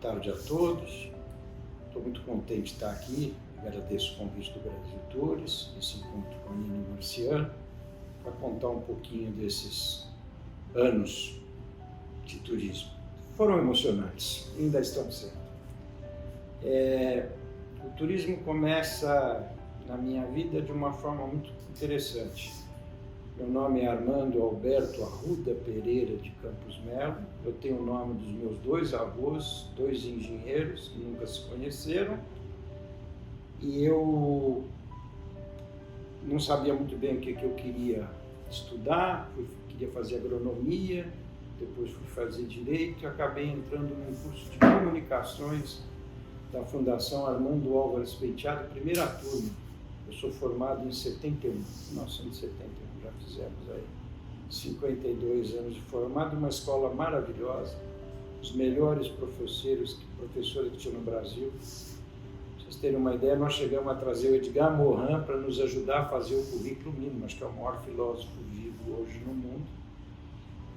tarde a todos. Estou muito contente de estar aqui. Agradeço o convite do Brasil Tours, esse encontro com a Nina e o Marciano, para contar um pouquinho desses anos de turismo. Foram emocionantes, ainda estão sendo. O turismo começa na minha vida de uma forma muito interessante. Meu nome é Armando Alberto Arruda Pereira de Campos Melo. Eu tenho o nome dos meus dois avós, dois engenheiros que nunca se conheceram. E eu não sabia muito bem o que eu queria estudar, queria fazer agronomia, depois fui fazer direito e acabei entrando num curso de comunicações da Fundação Armando Álvares Penteado, primeira turma. Eu sou formado em 1971, já fizemos aí 52 anos de formado, uma escola maravilhosa, os melhores professores que tinha no Brasil. Pra vocês terem uma ideia, nós chegamos a trazer o Edgar Morin para nos ajudar a fazer o currículo mínimo, acho que é o maior filósofo vivo hoje no mundo.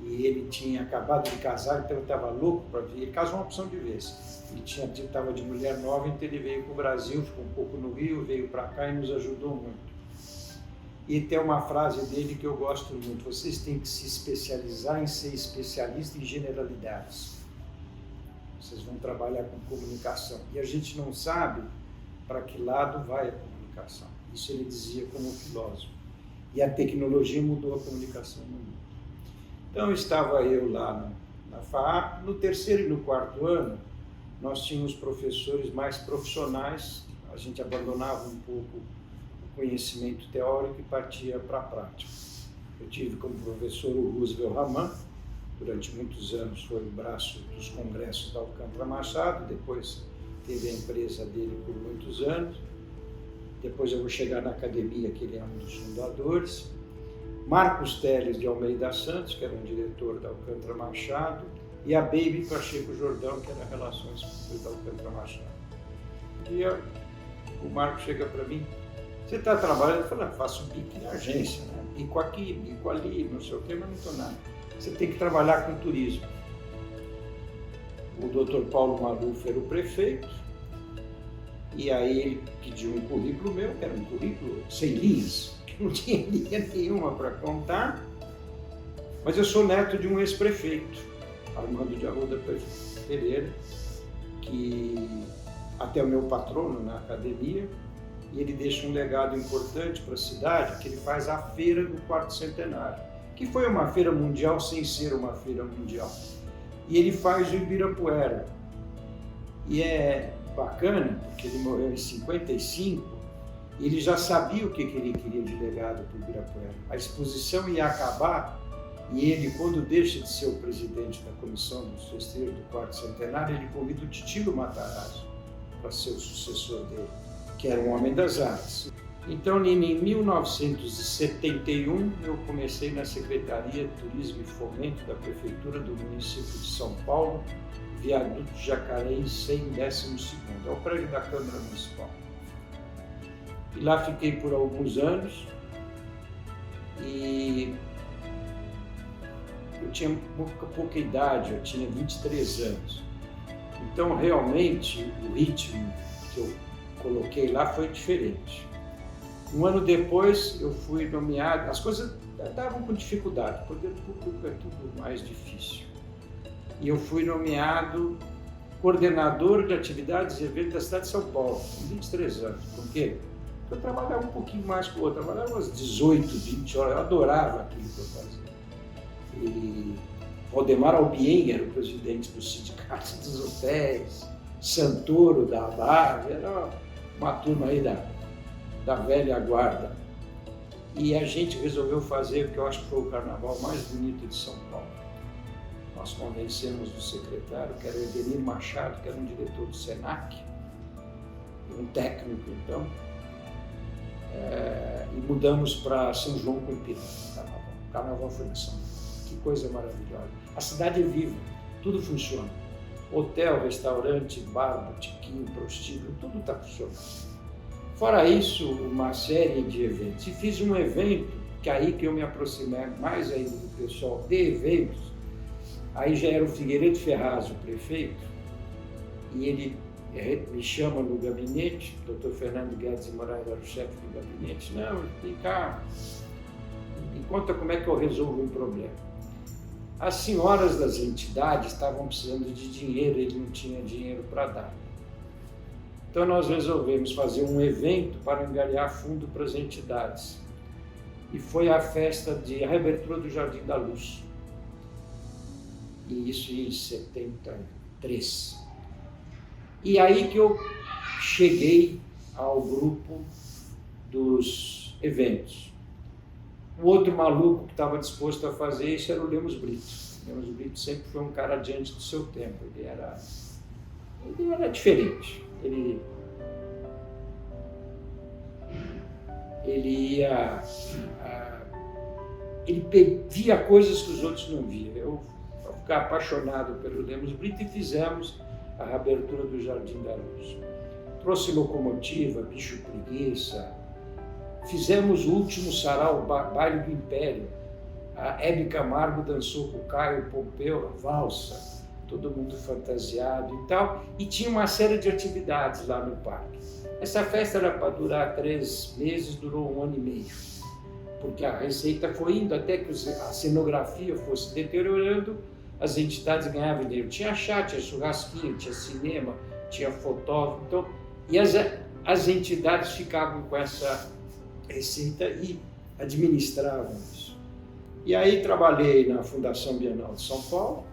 E ele tinha acabado de casar, então ele estava louco para vir. Ele casou uma opção de vez. Ele estava de mulher nova, então ele veio para o Brasil, ficou um pouco no Rio, veio para cá e nos ajudou muito. E tem uma frase dele que eu gosto muito: vocês têm que se especializar em ser especialista em generalidades. Vocês vão trabalhar com comunicação. E a gente não sabe para que lado vai a comunicação. Isso ele dizia como filósofo. E a tecnologia mudou a comunicação no mundo. Então estava eu lá na FAAP. No terceiro e no quarto ano, nós tínhamos professores mais profissionais. A gente abandonava um pouco o conhecimento teórico e partia para a prática. Eu tive como professor o Roosevelt Raman. Durante muitos anos foi o braço dos congressos da Alcântara Machado, depois teve a empresa dele por muitos anos. Depois eu vou chegar na academia, que ele é um dos fundadores. Marcos Teles de Almeida Santos, que era um diretor da Alcântara Machado, e a Baby Pacheco Jordão, que era Relações Públicas da Alcântara Machado. Um dia o Marcos chega para mim: você está trabalhando? Eu falo: faço bico em agência, né? Bico aqui, bico ali, não sei o quê, mas não estou nada. Você tem que trabalhar com turismo. O Dr. Paulo Maluf era o prefeito, e aí ele pediu um currículo meu, que era um currículo sem linhas, que não tinha linha nenhuma para contar, mas eu sou neto de um ex-prefeito, Armando de Arruda Pereira, que até é o meu patrono na academia, e ele deixa um legado importante para a cidade, que ele faz a feira do quarto centenário, que foi uma feira mundial sem ser uma feira mundial. E ele faz o Ibirapuera. E é bacana, porque ele morreu em 55, e ele já sabia o que ele queria de legado para o Ibirapuera. A exposição ia acabar, e ele, quando deixa de ser o presidente da comissão dos festejos do quarto centenário, ele convida o Titilo Matarazzo para ser o sucessor dele, que era um homem das artes. Então, Nina, em 1971, eu comecei na Secretaria de Turismo e Fomento da Prefeitura do município de São Paulo, Viaduto Jacareí 112º, é o prédio da Câmara Municipal. E lá fiquei por alguns anos e eu tinha pouca idade, eu tinha 23 anos. Então, realmente, o ritmo que eu coloquei lá foi diferente. Um ano depois eu fui nomeado, as coisas estavam com dificuldade, o poder público é tudo mais difícil. E eu fui nomeado coordenador de atividades e eventos da cidade de São Paulo, com 23 anos. Por quê? Porque eu trabalhava um pouquinho mais que o outro, eu trabalhava umas 18, 20 horas, eu adorava aquilo que eu fazia. E Valdemar Albieng era o presidente do Sindicato dos Hotéis, Santoro da Abave, era uma turma aí da velha guarda. E a gente resolveu fazer o que eu acho que foi o carnaval mais bonito de São Paulo. Nós convencemos o secretário, que era o Edenir Machado, que era um diretor do SENAC, um técnico então, e mudamos para São João com Ipiranga, carnaval. O carnaval foi em São Paulo. Que coisa maravilhosa. A cidade é viva, tudo funciona. Hotel, restaurante, bar, botequim, prostíbulo, tudo está funcionando. Fora isso, uma série de eventos. E fiz um evento, que aí que eu me aproximei mais ainda do pessoal de eventos, aí já era o Figueiredo Ferraz, o prefeito, e ele me chama no gabinete, o doutor Fernando Guedes de Moraes era o chefe do gabinete. Não, vem cá, me conta como é que eu resolvo um problema. As senhoras das entidades estavam precisando de dinheiro, ele não tinha dinheiro para dar. Então nós resolvemos fazer um evento para angariar fundo para as entidades. E foi a festa de reabertura do Jardim da Luz. E isso em 73. E aí que eu cheguei ao grupo dos eventos. O outro maluco que estava disposto a fazer isso era o Lemos Brito. O Lemos Brito sempre foi um cara diante do seu tempo. Ele era diferente. Ele via coisas que os outros não viam. Eu fiquei apaixonado pelo Lemos Brito e fizemos a reabertura do Jardim da Luz. Trouxe locomotiva, bicho preguiça, fizemos o último sarau, baile do Império. A Hebe Camargo dançou com o Caio Pompeu, a valsa, todo mundo fantasiado e tal, e tinha uma série de atividades lá no parque. Essa festa era para durar 3 meses, durou 1 ano e meio, porque a receita foi indo até que a cenografia fosse deteriorando, as entidades ganhavam dinheiro. Tinha chá, tinha churrasquinho, tinha cinema, tinha fotógrafo, então, e as entidades ficavam com essa receita e administravam isso. E aí trabalhei na Fundação Bienal de São Paulo,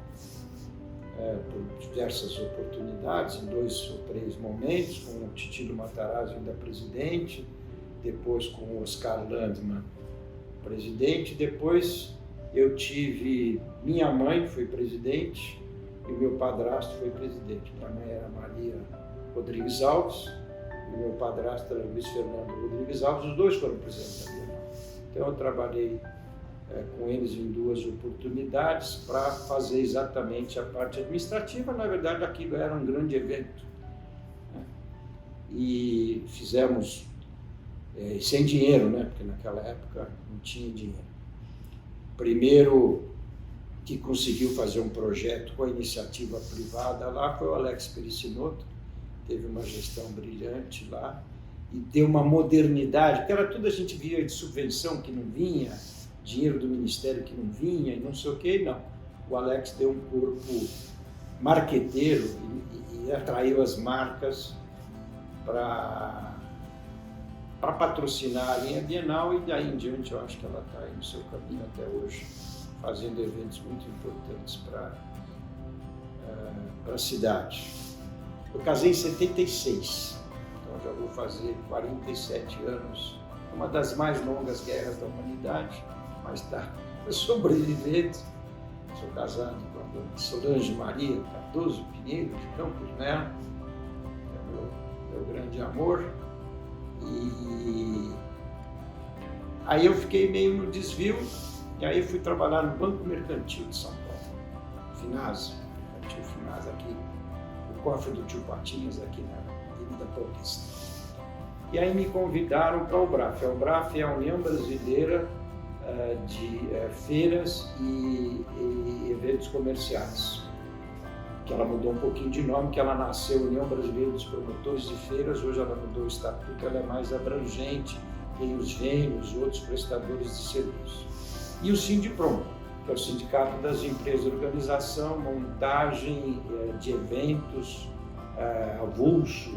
por diversas oportunidades, em 2 ou 3 momentos, com o Titilo Matarazzo ainda presidente, depois com o Oscar Landmann presidente, depois eu tive minha mãe foi presidente e meu padrasto foi presidente. Minha mãe era Maria Rodrigues Alves e meu padrasto era Luiz Fernando Rodrigues Alves, os dois foram presidentes da Bienal. Então eu trabalhei com eles em 2 oportunidades para fazer exatamente a parte administrativa. Na verdade, aquilo era um grande evento, né? E fizemos sem dinheiro, né? Porque naquela época não tinha dinheiro. Primeiro que conseguiu fazer um projeto com a iniciativa privada lá foi o Alex Pericinoto, teve uma gestão brilhante lá e deu uma modernidade, porque era tudo a gente via de subvenção que não vinha, dinheiro do Ministério que não vinha e não sei o que, não. O Alex deu um corpo marqueteiro e atraiu as marcas para patrocinar a linha Bienal e daí em diante eu acho que ela está aí no seu caminho até hoje, fazendo eventos muito importantes para a cidade. Eu casei em 76, então já vou fazer 47 anos, uma das mais longas guerras da humanidade, mas está sobrevivendo. Sou casado com a dona Solange Maria Cardoso Pinheiro, de Campos Melo, é meu grande amor. E aí eu fiquei meio no desvio, e aí fui trabalhar no Banco Mercantil de São Paulo, Finasa, Mercantil Finasa, aqui, o cofre do Tio Patinhas, aqui na Avenida Paulista. E aí me convidaram para a UBRAF. A UBRAF é a União Brasileira de Feiras e Eventos Comerciais, que ela mudou um pouquinho de nome, que ela nasceu União Brasileira dos Promotores de Feiras, hoje ela mudou o estatuto, ela é mais abrangente, tem os VENES, outros prestadores de serviços. E o Sindiprom, que é o Sindicato das Empresas de Organização, Montagem de Eventos, avulsos,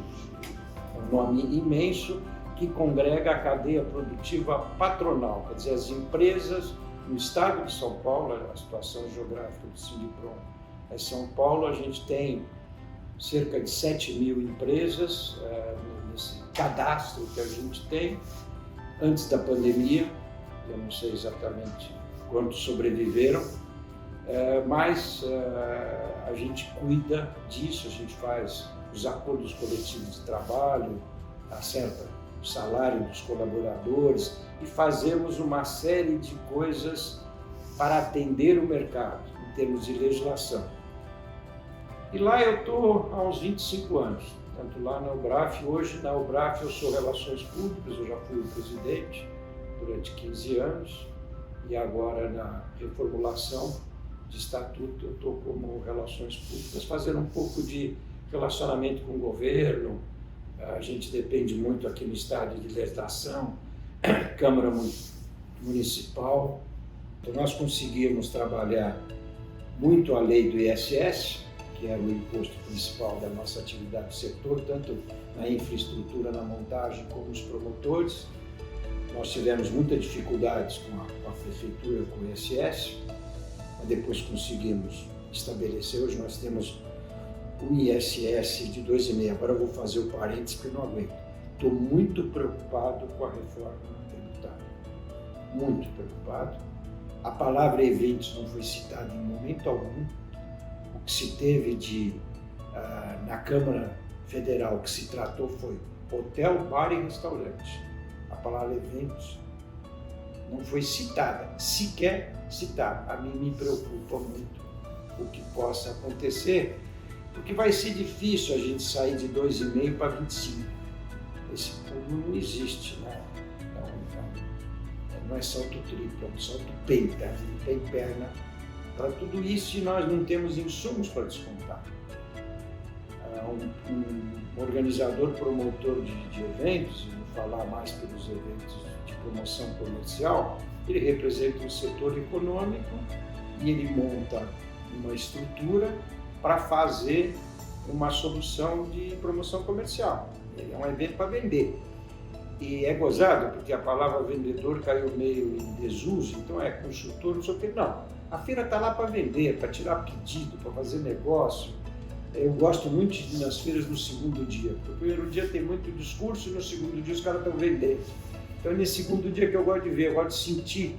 um nome imenso, que congrega a cadeia produtiva patronal, quer dizer, as empresas no estado de São Paulo, a situação geográfica do Sindiprom. Em São Paulo, a gente tem cerca de 7.000 empresas nesse cadastro que a gente tem. Antes da pandemia, eu não sei exatamente quantos sobreviveram, mas a gente cuida disso, a gente faz os acordos coletivos de trabalho, acerta o salário dos colaboradores e fazemos uma série de coisas para atender o mercado, em termos de legislação. E lá eu estou há uns 25 anos, tanto lá na UBRAF. Hoje na UBRAF eu sou Relações Públicas, eu já fui o presidente durante 15 anos e agora na reformulação de estatuto eu estou como Relações Públicas, fazendo um pouco de relacionamento com o governo, a gente depende muito aqui no estado de legislação, Câmara Municipal. Então nós conseguimos trabalhar muito a lei do ISS, que era o imposto principal da nossa atividade do setor, tanto na infraestrutura, na montagem, como os promotores. Nós tivemos muitas dificuldades com a prefeitura, com o ISS, mas depois conseguimos estabelecer. Hoje nós temos o ISS de 2,5. Agora eu vou fazer o parênteses porque eu não aguento. Estou muito preocupado com a reforma tributária. Muito preocupado. A palavra eventos não foi citada em momento algum. O que se teve na Câmara Federal, o que se tratou foi hotel, bar e restaurante. A palavra eventos não foi citada, sequer citada. A mim me preocupa muito o que possa acontecer, porque vai ser difícil a gente sair de 2,5 para 25. Esse pulo não existe, né? Não é salto triplo, é um salto penta, não tem perna para tudo isso e nós não temos insumos para descontar. Um organizador, promotor de eventos, e vou falar mais pelos eventos de promoção comercial, ele representa um setor econômico e ele monta uma estrutura para fazer uma solução de promoção comercial. Ele é um evento para vender. E é gozado, porque a palavra vendedor caiu meio em desuso, então é consultor, não sei o que. Não, a feira está lá para vender, para tirar pedido, para fazer negócio. Eu gosto muito de ir nas feiras no segundo dia, porque no primeiro dia tem muito discurso e no segundo dia os caras estão vendendo. Então é nesse segundo dia que eu gosto de ver, eu gosto de sentir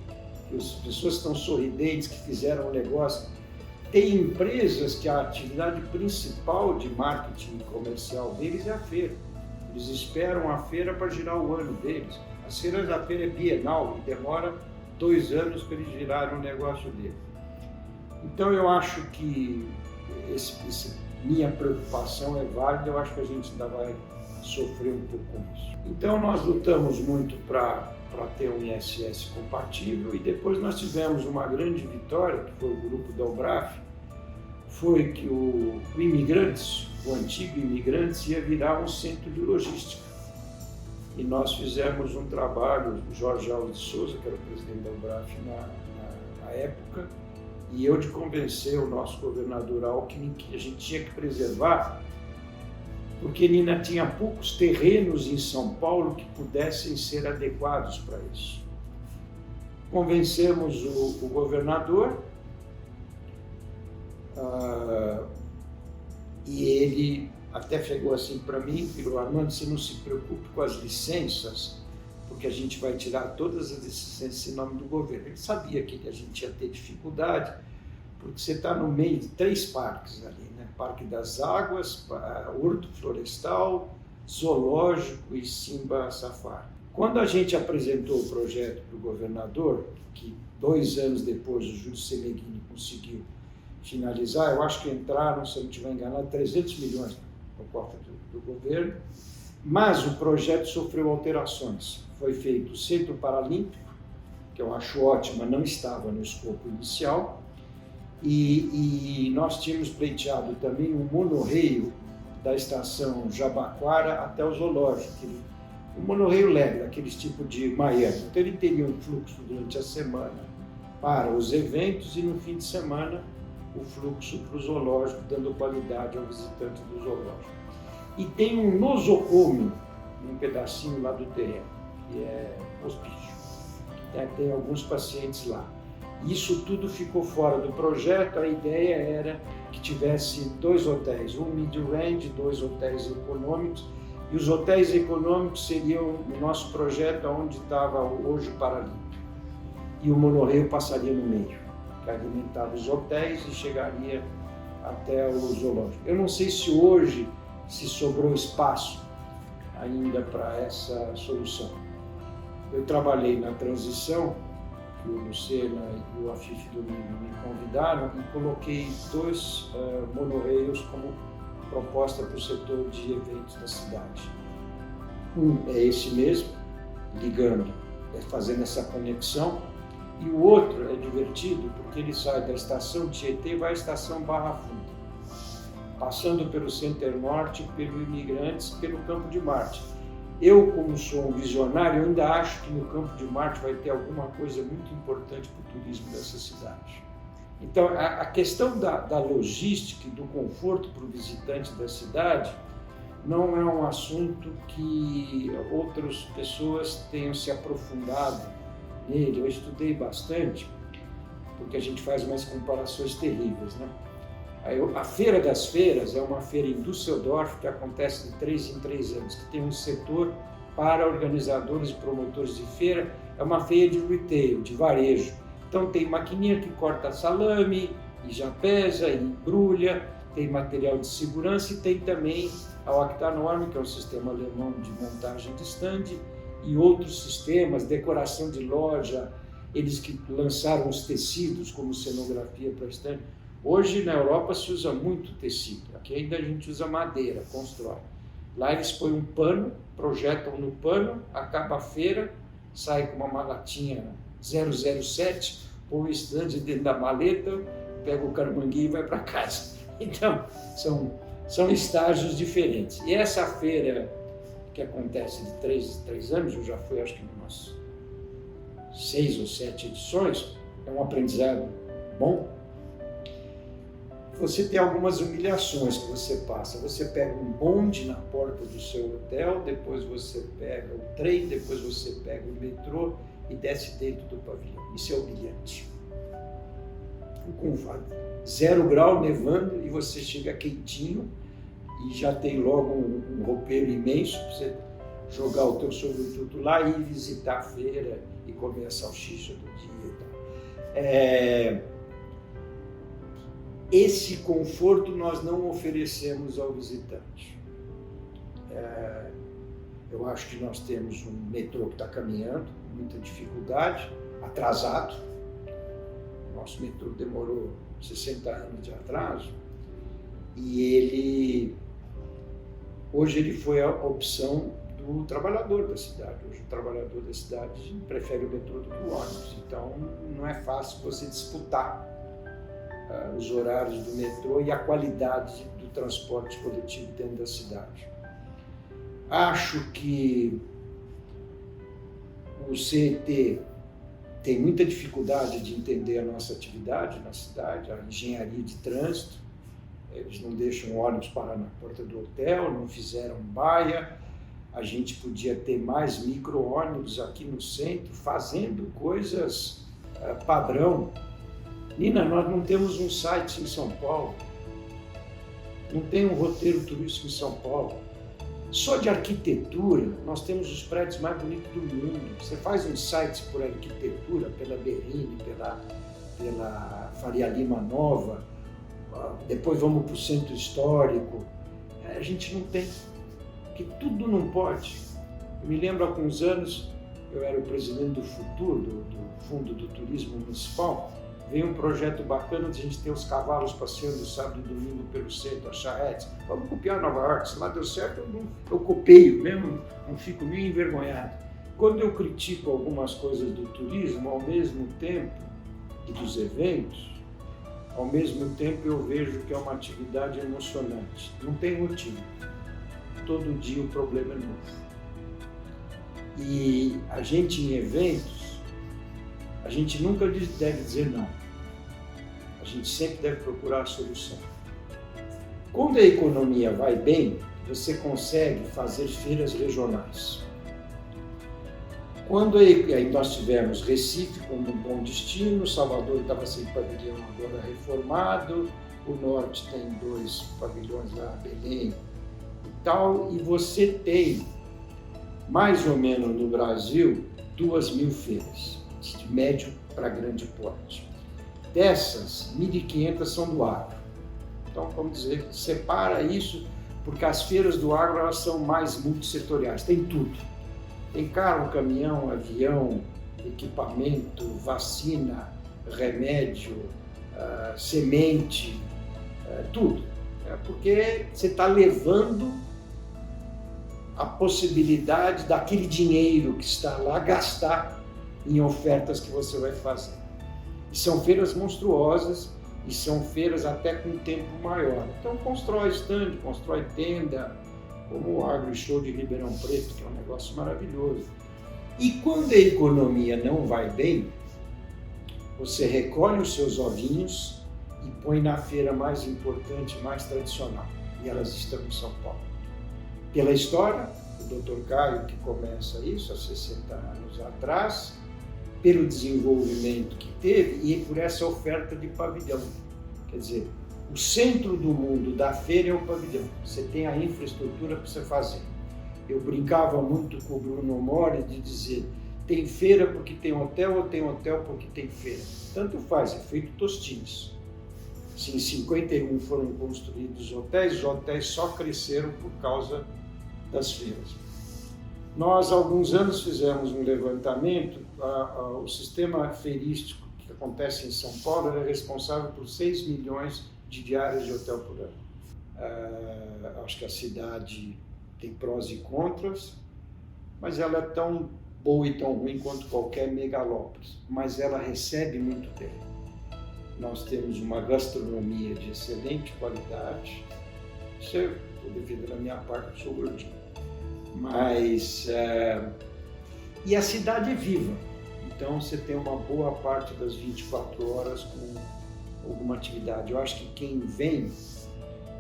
que as pessoas estão sorridentes, que fizeram um negócio. Tem empresas que a atividade principal de marketing comercial deles é a feira. Eles esperam a feira para girar o ano deles. As feiras da feira é bienal e demora 2 anos para eles girarem o negócio deles. Então eu acho que minha preocupação é válida, eu acho que a gente ainda vai sofrer um pouco com isso. Então nós lutamos muito para ter um ISS compatível e depois nós tivemos uma grande vitória, que foi o grupo da Ubraf, foi que o Imigrantes, o antigo Imigrantes, ia virar um centro de logística. E nós fizemos um trabalho, o Jorge Alves de Souza, que era o presidente da Ubraf na época, e eu de convencer o nosso governador Alckmin que a gente tinha que preservar, porque ele ainda tinha poucos terrenos em São Paulo que pudessem ser adequados para isso. Convencemos o governador e ele até chegou assim para mim e falou: Armando, você não se preocupe com as licenças, porque a gente vai tirar todas as licenças em nome do governo. Ele sabia que a gente ia ter dificuldade, porque você está no meio de 3 parques ali, né? Parque das Águas, Horto Florestal, Zoológico e Simba Safari. Quando a gente apresentou o projeto para o governador, que 2 anos depois o Júlio Semeghini conseguiu finalizar, eu acho que entraram, se eu não estiver enganado, 300 milhões no cofre do governo, mas o projeto sofreu alterações. Foi feito o Centro Paralímpico, que eu acho ótimo, mas não estava no escopo inicial, e nós tínhamos pleiteado também um monorreio da estação Jabaquara até o zoológico, o monorreio leve, aqueles tipo de Miami. Então ele teria um fluxo durante a semana para os eventos e no fim de semana o fluxo para o zoológico, dando qualidade ao visitante do zoológico. E tem um nosocômio, um pedacinho lá do terreno, que é hospício. Tem alguns pacientes lá. Isso tudo ficou fora do projeto. A ideia era que tivesse 2 hotéis, um mid-range, 2 hotéis econômicos, e os hotéis econômicos seriam o nosso projeto onde estava hoje o Paralímpico. E o monorreio passaria no meio, que alimentava os hotéis e chegaria até o zoológico. Eu não sei se hoje se sobrou espaço ainda para essa solução. Eu trabalhei na transição, que o Lucena e o Afif Domingo me convidaram, e coloquei 2 monorreios como proposta para o setor de eventos da cidade. Um é esse mesmo, ligando, fazendo essa conexão, e o outro é divertido porque ele sai da estação Tietê e vai à estação Barra Funda. passando pelo Center Norte, pelo Imigrantes, pelo Campo de Marte. Eu, como sou um visionário, ainda acho que no Campo de Marte vai ter alguma coisa muito importante para o turismo dessa cidade. Então, a questão da logística e do conforto para o visitante da cidade não é um assunto que outras pessoas tenham se aprofundado nele. Eu estudei bastante, porque a gente faz umas comparações terríveis, né? A Feira das Feiras é uma feira em Düsseldorf que acontece de 3 em 3 anos, que tem um setor para organizadores e promotores de feira. É uma feira de retail, de varejo. Então tem maquininha que corta salame, e já pesa, e embrulha, tem material de segurança e tem também a Octanorm, que é um sistema alemão de montagem de stand, e outros sistemas, decoração de loja, eles que lançaram os tecidos como cenografia para stand. Hoje na Europa se usa muito tecido, aqui ainda a gente usa madeira, constrói. Lá eles põem um pano, projetam no pano, acaba a feira, sai com uma malatinha 007, põe o estande dentro da maleta, pega o caramanguinho e vai para casa. Então, são estágios diferentes. E essa feira que acontece de 3 em 3 anos, eu já fui acho que umas 6 ou 7 edições, é um aprendizado bom. Você tem algumas humilhações que você passa. Você pega um bonde na porta do seu hotel, depois você pega o trem, depois você pega o metrô e desce dentro do pavilhão. Isso é humilhante. Com 0 grau nevando e você chega quentinho e já tem logo um roupeiro imenso para você jogar o teu sobretudo lá e ir visitar a feira e comer a salsicha do dia e tal. Esse conforto nós não oferecemos ao visitante. Eu acho que nós temos um metrô que está caminhando, muita dificuldade, atrasado. Nosso metrô demorou 60 anos de atraso e hoje ele foi a opção do trabalhador da cidade. Hoje o trabalhador da cidade prefere o metrô do que o ônibus. Então não é fácil você disputar os horários do metrô e a qualidade do transporte coletivo dentro da cidade. Acho que o CET tem muita dificuldade de entender a nossa atividade na cidade, a engenharia de trânsito. Eles não deixam o ônibus parar na porta do hotel, não fizeram baia. A gente podia ter mais micro-ônibus aqui no centro, fazendo coisas padrão. Nina, nós não temos um site em São Paulo, não tem um roteiro turístico em São Paulo. Só de arquitetura, nós temos os prédios mais bonitos do mundo. Você faz um site por arquitetura, pela Berrini, pela Faria Lima Nova, depois vamos para o centro histórico. A gente não tem, porque tudo não pode. Eu me lembro há alguns anos, eu era o presidente do Futuro, do Fundo do Turismo Municipal. Veio um projeto bacana de a gente ter os cavalos passeando sábado e domingo pelo centro, a charrete. Vamos copiar Nova York, se lá deu certo, eu copeio mesmo, não fico nem envergonhado. Quando eu critico algumas coisas do turismo, ao mesmo tempo, e dos eventos, ao mesmo tempo eu vejo que é uma atividade emocionante. Não tem motivo. Todo dia o problema é novo. E a gente em eventos, a gente nunca deve dizer não. A gente sempre deve procurar a solução. Quando a economia vai bem, você consegue fazer feiras regionais. Quando aí nós tivemos Recife como um bom destino, Salvador estava sem pavilhão, agora reformado, o Norte tem 2 pavilhões lá, Belém e tal, e você tem, mais ou menos no Brasil, 2.000 feiras, de médio para grande porte. Dessas, 1.500 são do agro. Então, vamos dizer, separa isso, porque as feiras do agro elas são mais multissetoriais, tem tudo. Tem carro, caminhão, avião, equipamento, vacina, remédio, semente, tudo. Porque você está levando a possibilidade daquele dinheiro que está lá gastar em ofertas que você vai fazer. E são feiras monstruosas, e são feiras até com tempo maior. Então constrói stand, constrói tenda, como o Agro Show de Ribeirão Preto, que é um negócio maravilhoso. E quando a economia não vai bem, você recolhe os seus ovinhos e põe na feira mais importante, mais tradicional. E elas estão em São Paulo. Pela história, o Dr. Caio que começa isso há 60 anos atrás, pelo desenvolvimento que teve e por essa oferta de pavilhão. Quer dizer, o centro do mundo da feira é o pavilhão. Você tem a infraestrutura para você fazer. Eu brincava muito com o Bruno Mori de dizer, tem feira porque tem hotel ou tem hotel porque tem feira. Tanto faz, é feito Tostines. Se em 51 foram construídos hotéis, os hotéis só cresceram por causa das feiras. Nós, há alguns anos, fizemos um levantamento, o sistema feirístico que acontece em São Paulo é responsável por 6 milhões de diárias de hotel por ano. Acho que a cidade tem prós e contras, mas ela é tão boa e tão ruim quanto qualquer megalópole, mas ela recebe muito bem. Nós temos uma gastronomia de excelente qualidade, isso é devido da minha parte, eu sou gordinho, mas e a cidade é viva, então você tem uma boa parte das 24 horas com alguma atividade. Eu acho que quem vem,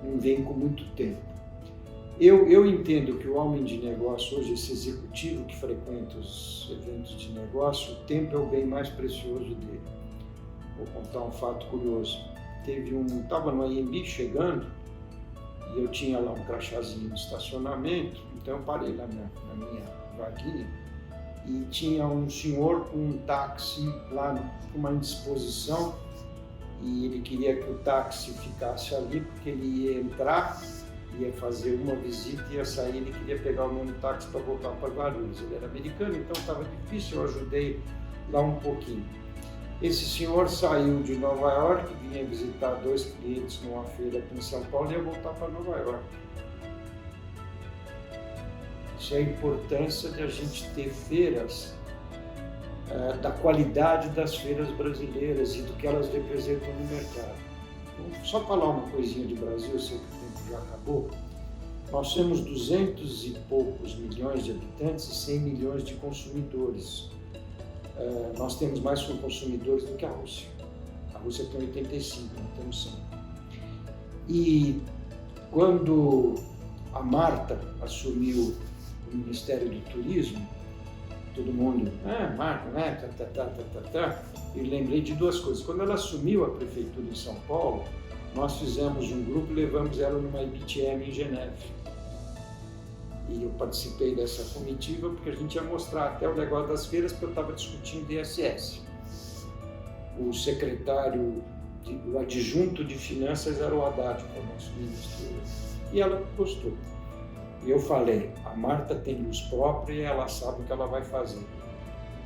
não vem com muito tempo. Eu entendo que o homem de negócio hoje, esse executivo que frequenta os eventos de negócio, o tempo é o bem mais precioso dele. Vou contar um fato curioso. Estava no AMB chegando e eu tinha lá um crachazinho de estacionamento, então eu parei na minha vaguinha e tinha um senhor com um táxi lá com uma indisposição e ele queria que o táxi ficasse ali porque ele ia entrar, ia fazer uma visita e ia sair, ele queria pegar o mesmo táxi para voltar para Guarulhos. Ele era americano, então estava difícil, eu ajudei lá um pouquinho. Esse senhor saiu de Nova York, vinha visitar 2 clientes numa feira aqui em São Paulo e ia voltar para Nova York. Isso é a importância de a gente ter feiras da qualidade das feiras brasileiras e do que elas representam no mercado. Então, só falar uma coisinha de Brasil, eu sei que o tempo já acabou. Nós temos 200 e poucos milhões de habitantes e 100 milhões de consumidores. Nós temos mais consumidores do que a Rússia. A Rússia tem 85, nós temos 100. E quando a Marta assumiu o Ministério do Turismo, todo mundo, Marta, né? Eu lembrei de 2 coisas. Quando ela assumiu a prefeitura em São Paulo, nós fizemos um grupo e levamos ela numa IBTM em Geneve. E eu participei dessa comitiva porque a gente ia mostrar até o negócio das feiras, porque eu estava discutindo ISS. O secretário, o adjunto de finanças era o Haddad, que é o nosso ministro, e ela gostou. E eu falei, a Marta tem luz própria e ela sabe o que ela vai fazer.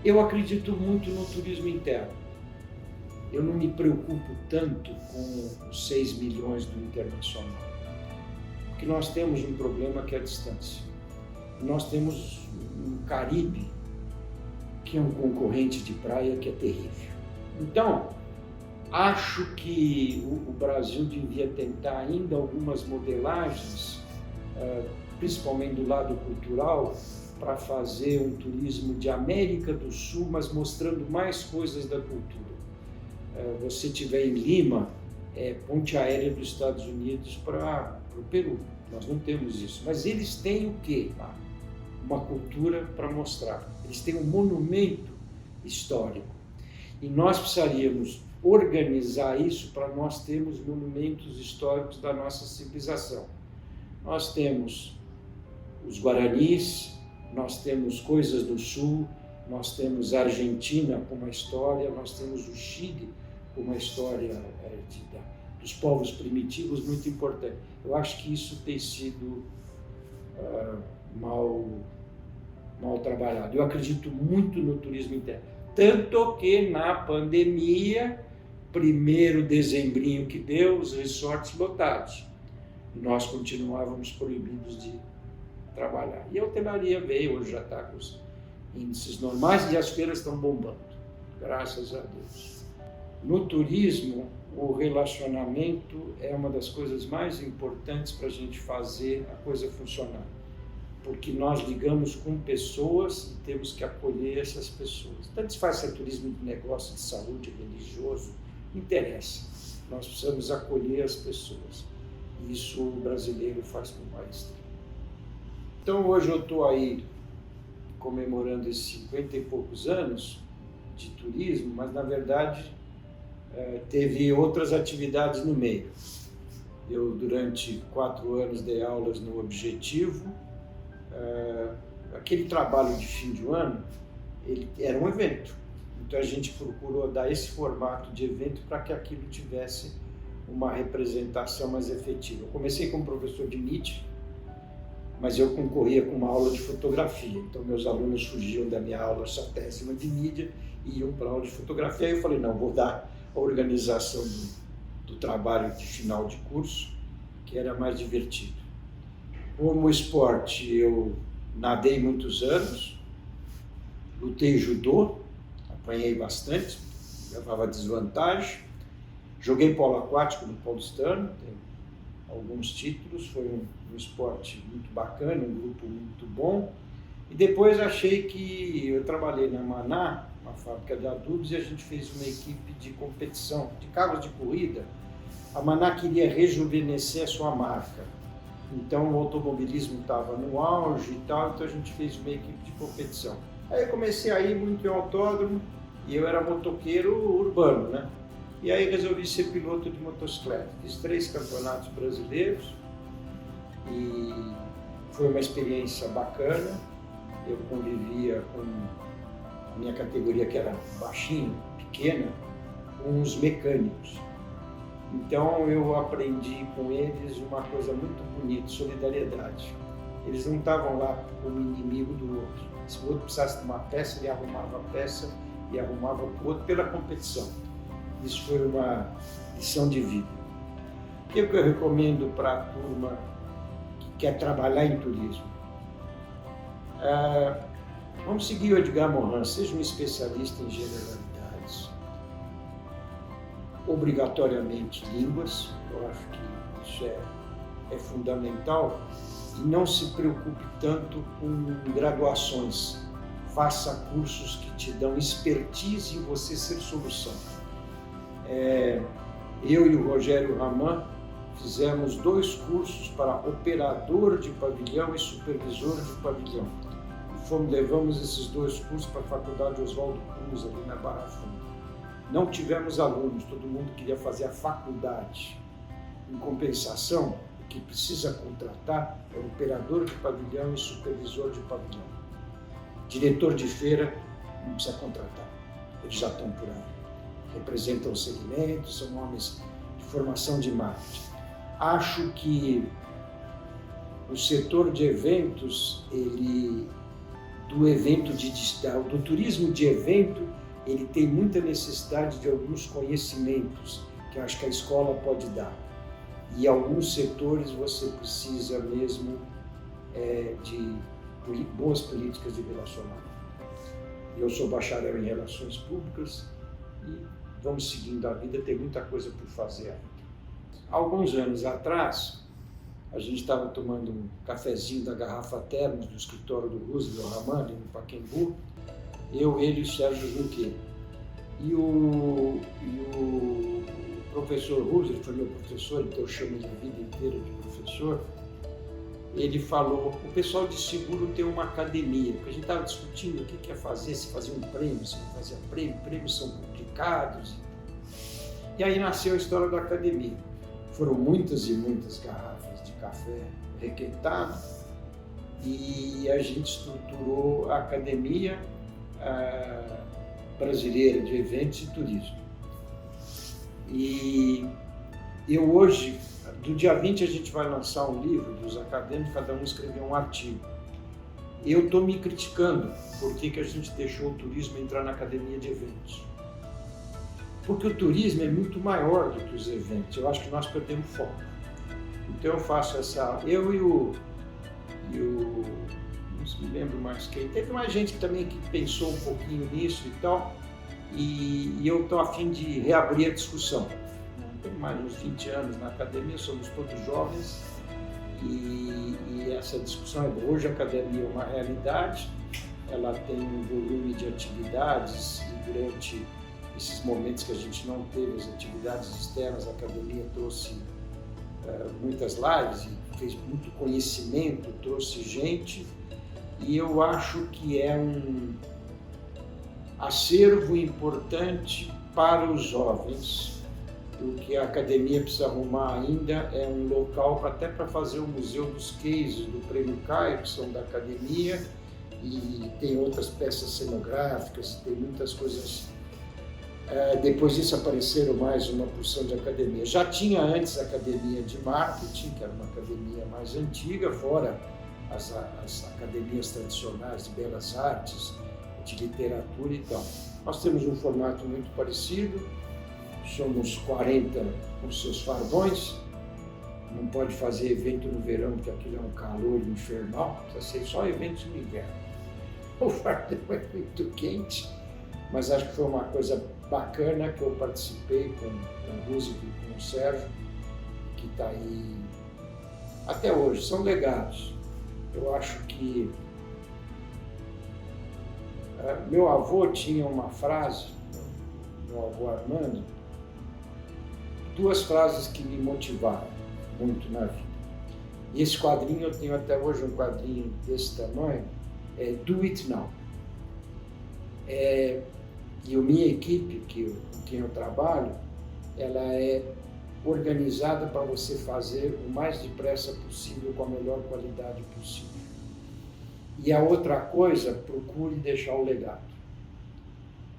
Eu acredito muito no turismo interno. Eu não me preocupo tanto com os 6 milhões do internacional, porque nós temos um problema que é a distância. Nós temos um Caribe, que é um concorrente de praia que é terrível. Então, acho que o Brasil devia tentar ainda algumas modelagens, principalmente do lado cultural, para fazer um turismo de América do Sul, mas mostrando mais coisas da cultura. Você estiver em Lima, ponte aérea dos Estados Unidos para o Peru. Nós não temos isso. Mas eles têm o quê lá? Uma cultura para mostrar. Eles têm um monumento histórico. E nós precisaríamos organizar isso para nós termos monumentos históricos da nossa civilização. Nós temos os Guaranis, nós temos coisas do Sul, nós temos a Argentina com uma história, nós temos o Chile com uma história dos povos primitivos muito importante. Eu acho que isso tem sido mal trabalhado. Eu acredito muito no turismo interno. Tanto que na pandemia, primeiro dezembrinho que deu, os resorts lotados. Nós continuávamos proibidos de trabalhar. E a hotelaria veio, hoje já está com os índices normais e as feiras estão bombando, graças a Deus. No turismo, o relacionamento é uma das coisas mais importantes para a gente fazer a coisa funcionar, porque nós ligamos com pessoas e temos que acolher essas pessoas. Tanto se faz turismo de negócio, de saúde, religioso, não interessa. Nós precisamos acolher as pessoas. Isso o brasileiro faz com maestria. Então hoje eu estou aí comemorando esses 50 e poucos anos de turismo, mas na verdade teve outras atividades no meio. Eu durante 4 anos dei aulas no Objetivo. Aquele trabalho de fim de ano, ele era um evento. Então a gente procurou dar esse formato de evento para que aquilo tivesse uma representação mais efetiva. Eu comecei como professor de mídia, mas eu concorria com uma aula de fotografia. Então meus alunos fugiam da minha aula chatésima de mídia e iam para a aula de fotografia. Aí eu falei, não, vou dar a organização do trabalho de final de curso, que era mais divertido. Como esporte, eu nadei muitos anos, lutei judô, apanhei bastante, levava desvantagem, joguei polo aquático no paulistano, tenho alguns títulos, foi um esporte muito bacana, um grupo muito bom. E depois achei que eu trabalhei na Maná, uma fábrica de adubos, e a gente fez uma equipe de competição, de carros de corrida. A Maná queria rejuvenescer a sua marca. Então o automobilismo estava no auge e tal, então a gente fez uma equipe de competição. Aí eu comecei a ir muito em autódromo e eu era motoqueiro urbano, né? E aí resolvi ser piloto de motocicleta. Fiz 3 campeonatos brasileiros e foi uma experiência bacana. Eu convivia com a minha categoria, que era baixinho, pequena, com os mecânicos. Então eu aprendi com eles uma coisa muito bonita, solidariedade. Eles não estavam lá como inimigo do outro. Se o outro precisasse de uma peça, ele arrumava a peça e arrumava o outro pela competição. Isso foi uma lição de vida. O que eu recomendo para a turma que quer trabalhar em turismo? Vamos seguir o Edgar Morin, seja um especialista em generalidades. Obrigatoriamente línguas, eu acho que isso é fundamental, e não se preocupe tanto com graduações. Faça cursos que te dão expertise em você ser solução. Eu e o Rogério Raman fizemos 2 cursos para operador de pavilhão e supervisor de pavilhão. E levamos esses 2 cursos para a Faculdade Oswaldo Cruz, ali na Barra Funda. Não tivemos alunos, todo mundo queria fazer a faculdade. Em compensação, o que precisa contratar é operador de pavilhão e supervisor de pavilhão. Diretor de feira não precisa contratar, eles já estão por aí. Representam o segmento, são homens de formação de marketing. Acho que o setor de eventos, do turismo de evento, ele tem muita necessidade de alguns conhecimentos que eu acho que a escola pode dar. E alguns setores você precisa mesmo de boas políticas de relacionamento. Eu sou bacharel em Relações Públicas e vamos seguindo a vida, tem muita coisa por fazer ainda. Alguns anos atrás, a gente estava tomando um cafezinho da garrafa Termos do escritório do Roosevelt Raman, ali no Pacaembu, eu, ele e o Sérgio Junqueira. E o professor Roosevelt, foi meu professor, então eu chamo ele a vida inteira de professor, ele falou, o pessoal de seguro tem uma academia, porque a gente estava discutindo o que ia fazer, se fazia um prêmio, se não fazia prêmio, prêmios são complicados. E aí nasceu a história da academia. Foram muitas e muitas garrafas de café requentado e a gente estruturou a Academia Brasileira de Eventos e Turismo. E eu hoje, do dia 20 a gente vai lançar um livro dos acadêmicos, cada um escreveu um artigo. Eu estou me criticando por que a gente deixou o turismo entrar na Academia de Eventos. Porque o turismo é muito maior do que os eventos, eu acho que nós perdemos foco. Então eu faço eu e o não me lembro mais quem, teve mais gente também que pensou um pouquinho nisso e tal, e eu estou a fim de reabrir a discussão. Tenho mais uns 20 anos na academia, somos todos jovens e essa discussão é boa. Hoje a academia é uma realidade, ela tem um volume de atividades e durante esses momentos que a gente não teve as atividades externas, a academia trouxe muitas lives e fez muito conhecimento, trouxe gente, e eu acho que é um acervo importante para os jovens. O que a academia precisa arrumar ainda é um local até para fazer o museu dos cases do Prêmio Caio, que são da academia, e tem outras peças cenográficas, tem muitas coisas. Depois disso apareceram mais uma porção de academia. Já tinha antes a academia de marketing, que era uma academia mais antiga, fora as academias tradicionais de belas artes, de literatura e tal. Nós temos um formato muito parecido, somos 40 com seus fardões, não pode fazer evento no verão, porque aquilo é um calor infernal, precisa ser só eventos no inverno. O fardão é muito quente, mas acho que foi uma coisa bacana que eu participei com o Rússico e com o Sérgio, que está aí até hoje, são legados. Eu acho que meu avô tinha uma frase, meu avô Armando, duas frases que me motivaram muito na vida. E esse quadrinho, eu tenho até hoje um quadrinho desse tamanho, é Do It Now. E a minha equipe, com quem eu trabalho, ela é organizada para você fazer o mais depressa possível, com a melhor qualidade possível. E a outra coisa, procure deixar o legado.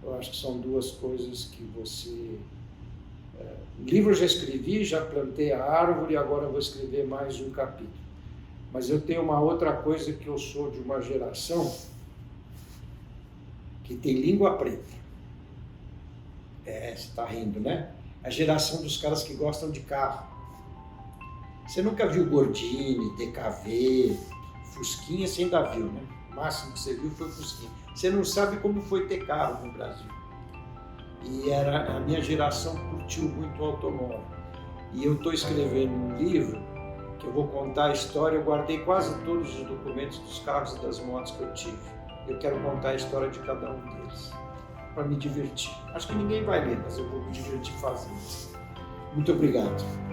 Eu acho que são duas coisas que você... livro eu já escrevi, já plantei a árvore, agora vou escrever mais um capítulo. Mas eu tenho uma outra coisa, que eu sou de uma geração que tem língua preta. Você está rindo, né? A geração dos caras que gostam de carro. Você nunca viu Gordini, DKV, Fusquinha, você ainda viu, né? O máximo que você viu foi Fusquinha. Você não sabe como foi ter carro no Brasil. E a minha geração curtiu muito o automóvel. E eu estou escrevendo um livro que eu vou contar a história. Eu guardei quase todos os documentos dos carros e das motos que eu tive. Eu quero contar a história de cada um deles, para me divertir. Acho que ninguém vai ler, mas eu vou me divertir fazendo. Muito obrigado.